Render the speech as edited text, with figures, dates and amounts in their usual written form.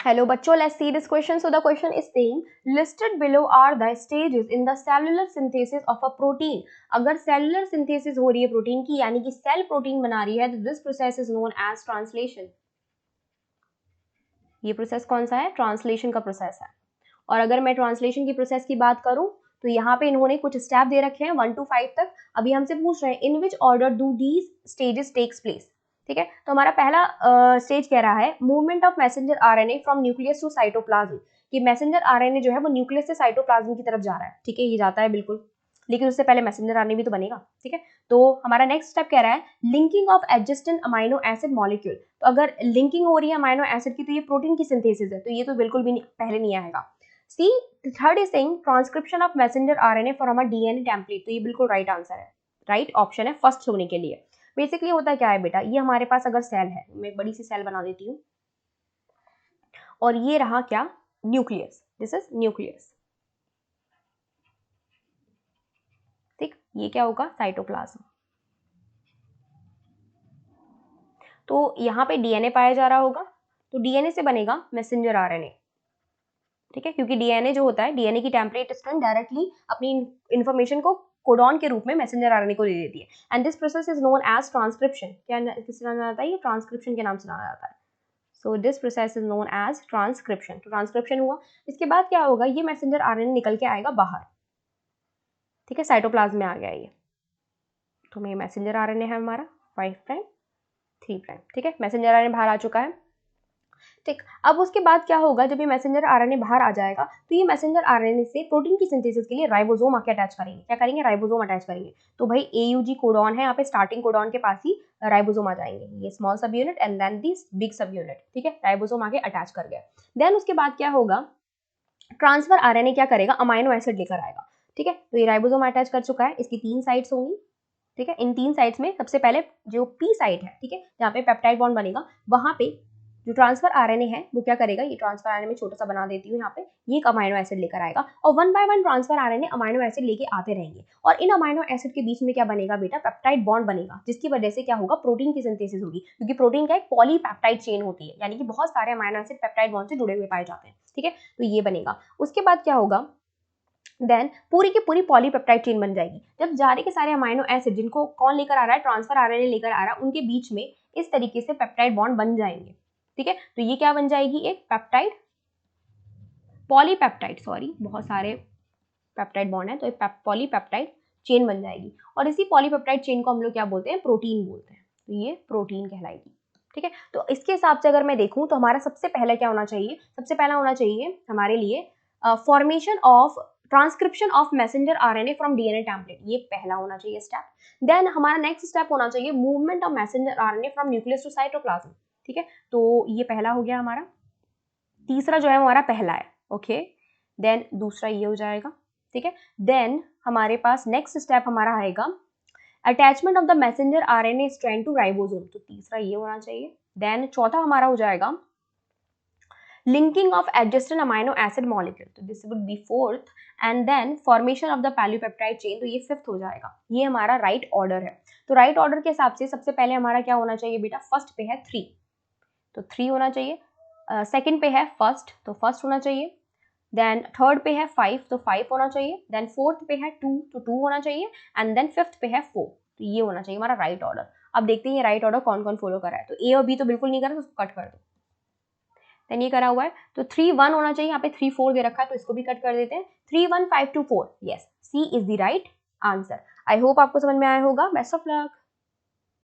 Hello बच्चों, let's see this question. So the question is saying listed below are the stages in the cellular synthesis of a protein. अगर cellular synthesis हो रही है protein की, यानी कि cell protein बना रही है, तो this process is known as translation. ये प्रोसेस कौन सा है? ट्रांसलेशन का प्रोसेस है. और अगर मैं ट्रांसलेशन की प्रोसेस की बात करूं तो यहाँ पे इन्होंने कुछ स्टेप दे रखे हैं 1 to 5 तक. अभी हमसे पूछ रहे हैं in which order do these stages takes place. ठीक है, तो हमारा पहला स्टेज कह रहा है movement of messenger RNA from nucleus to cytoplasm, कि मैसेंजर आरएनए जो है वो न्यूक्लियस से साइटोप्लाज्म की तरफ जा रहा है. ठीक है, ये जाता है बिल्कुल, लेकिन उससे पहले मैसेंजर आरएनए भी तो बनेगा. ठीक है, तो हमारा नेक्स्ट स्टेप कह रहा है linking of adjacent amino acid molecule. तो अगर लिंकिंग हो रही है अमाइनो एसिड की, तो ये प्रोटीन की सिंथेसिस है, तो ये तो बिल्कुल भी पहले नहीं आएगा. C third is saying transcription of messenger RNA from a DNA template. तो ये बिल्कुल राइट आंसर है, राइट ऑप्शन है फर्स्ट होने के लिए. बेसिकली होता क्या है बेटा, ये हमारे पास अगर सेल है, मैं एक बड़ी सी सेल बना देती हूँ, और ये रहा क्या? न्यूक्लियस. This is nucleus. ठीक, ये क्या होगा? साइटोप्लाज्म. तो यहाँ पे डीएनए पाया जा रहा होगा, तो डीएनए से बनेगा मैसेंजर आरएनए. ठीक है, क्योंकि डीएनए जो होता है, डीएनए की टेम्पलेट स्ट्रैंड डायरेक्टली अपनी इंफॉर्मेशन को कोडॉन के रूप में मैसेंजर आरएनए को दे देती है. And this process is known as transcription. क्या किस नाम जाता है? ये ट्रांसक्रिप्शन के नाम से जाना जाता है. So this process is known as transcription. तो ट्रांसक्रिप्शन हुआ, इसके बाद क्या होगा? ये मैसेंजर आरएनए निकल के आएगा बाहर. ठीक है, साइटोप्लाज्म में आ गया ये. तो ये मैसेंजर आरएनए है हमारा 5 प्राइम 3 प्राइम. ठीक है, मैसेंजर आरएनए बाहर आ चुका है. ठीक, अब उसके बाद क्या होगा? जब ये मैसेंजर आरएनए बाहर आ जाएगा, तो ये मैसेंजर आरएनए से प्रोटीन की सिंथेसिस के लिए राइबोसोम आके अटैच करेंगे. क्या करेंगे? राइबोसोम अटैच करेंगे. तो भाई एयूजी कोडॉन है यहाँ पे, स्टार्टिंग कोडॉन के पास ही राइबोसोम आ जाएंगे. ये small subunit and then this big subunit. ठीक है, राइबोसोम आके अटैच कर गया. देन उसके बाद क्या होगा? ट्रांसफर आरएनए क्या करेगा? अमाइनो एसिड लेकर आएगा. ठीक है, तो ये राइबोसोम अटैच कर चुका है, इसकी 3 साइड्स होंगी. ठीक है, इन 3 साइड्स में सबसे पहले जो पी साइड है, ठीक है, जहाँ पे पेप्टाइड बॉन्ड बनेगा, वहां पे जो ट्रांसफर आरएनए है वो क्या करेगा? ये ट्रांसफर आरएनए में छोटा सा बना देती हूँ यहाँ पे, ये एक अमाइनो एसिड लेकर आएगा, और 1 by 1 transfer RNA amino acid लेके आते रहेंगे. और इन अमाइनो एसिड के बीच में क्या बनेगा बेटा? पेप्टाइड बॉन्ड बनेगा, जिसकी वजह से क्या होगा? प्रोटीन की सिंथेसिस होगी, क्योंकि प्रोटीन का एक पॉलीपेप्टाइड चेन होती है, यानी कि बहुत सारे अमाइनो एसिड पेप्टाइड बॉन्ड से जुड़े हुए पाए जाते हैं. ठीक है, तो ये बनेगा. उसके बाद क्या होगा? देन पूरी की पूरी पॉलीपेप्टाइड चेन बन जाएगी. जब सारे के सारे अमाइनो एसिड जिनको कौन लेकर आ रहा है? ट्रांसफर आरएनए लेकर आ रहा है, उनके बीच में इस तरीके से पेप्टाइड बॉन्ड बन जाएंगे. ठीक है, तो ये क्या बन जाएगी? एक पेप्टाइड पॉलीपेप्टाइड, सॉरी बहुत सारे पेप्टाइड बॉन्ड है, तो एक पॉलीपेप्टाइड चेन बन जाएगी. और इसी पॉलीपेप्टाइड चेन को हम लोग क्या बोलते हैं? प्रोटीन बोलते हैं. तो ये प्रोटीन कहलाएगी. ठीक है, तो इसके हिसाब से अगर मैं देखूं तो हमारा सबसे पहले क्या होना चाहिए? सबसे पहला होना चाहिए हमारे लिए formation of transcription of messenger RNA from DNA template. ये पहला होना चाहिए स्टेप. देन हमारा नेक्स्ट स्टेप होना चाहिए movement of messenger RNA from nucleus to cytoplasm. ठीक है, तो ये पहला हो गया हमारा. तीसरा जो है हमारा पहला है. ओके, देन दूसरा ये हो जाएगा. ठीक है, देन हमारे पास नेक्स्ट स्टेप हमारा आएगा attachment of the messenger RNA strand to ribosome. तो तीसरा ये होना चाहिए. देन चौथा हमारा हो जाएगा linking of adjacent amino acid molecule. तो this would be fourth. and then formation of the polypeptide chain. तो ये फिफ्थ हो जाएगा. ये हमारा राइट ऑर्डर है. तो राइट ऑर्डर के हिसाब से सबसे पहले हमारा क्या होना चाहिए बेटा? फर्स्ट पे है 3, तो 3 होना चाहिए. सेकंड पे है फर्स्ट, तो फर्स्ट होना चाहिए. देन थर्ड पे है 5, तो 5 होना चाहिए. देन फोर्थ पे है 2, तो 2 होना चाहिए. एंड देन फिफ्थ पे है 4, तो ये होना चाहिए हमारा राइट ऑर्डर. अब देखते हैं ये राइट ऑर्डर कौन कौन फॉलो कर रहा है. तो ए और बी तो बिल्कुल नहीं कर रहा, तो उसको कट कर दो. देन ये करा हुआ है, तो 3 1 होना चाहिए. यहाँ पे 3 4 दे रखा है, तो इसको भी कट कर देते हैं. 3 1 5 2 4. Yes, C is the right answer. I hope आपको समझ में आया होगा. Best of luck.